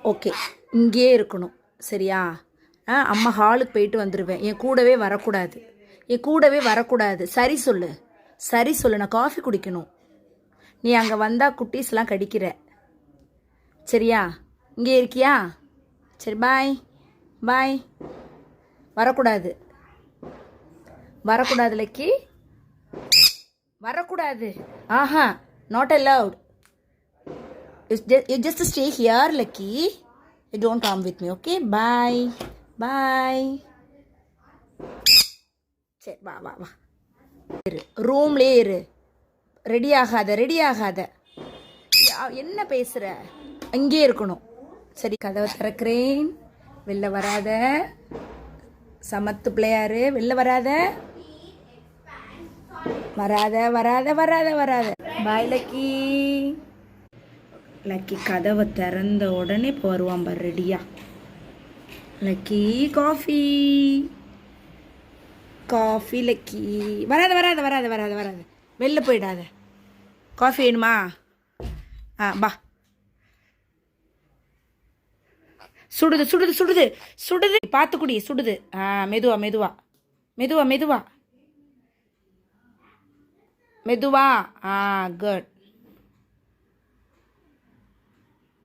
Okay, இங்கேயே இருக்கணும். சரியா? அம்மா ஹாலுக்கு போயிட்டு வந்துடுவேன். என் கூடவே வரக்கூடாது. என் கூடவே வரக்கூடாது. சரி சொல்லு, சரி சொல்லு. நான் காஃபி குடிக்கணும். நீ அங்கே வந்தால் குட்டீஸ்லாம் கடிக்கிற. சரியா? இங்கே இருக்கியா? சரி, பாய் பாய். வரக்கூடாது, வரக்கூடாது லக்கி, வரக்கூடாது. ஆஹா, not allowed. You just stay here, Lucky. You don't come with me, okay? Bye. Bye. சரி, வா வா வா. இரு, ரூம்லேயே இரு. ரெடி ஆகாத, ரெடி ஆகாத. என்ன பேசுகிற? அங்கே இருக்கணும். சரி, கதவை திறக்கிறேன். வெளில வராத. சமத்து பிள்ளையாரு, வெளில வராத. வராத வராத வராத வராத. பாய் லக்கி. லக்கி கதவை திறந்த உடனே இப்போ வருவான் பார் ரெடியா. Lucky coffee, coffee. லக்கி வராத வராத வராத வராத வராத. வெளில போயிடாத. காஃபி வேணுமா? பா. சுடுது சுடுது சுடுது சுடுது. பார்த்து குடி. சுடுது. மெதுவா மெதுவா மெதுவா மெதுவா மெதுவா. குட்.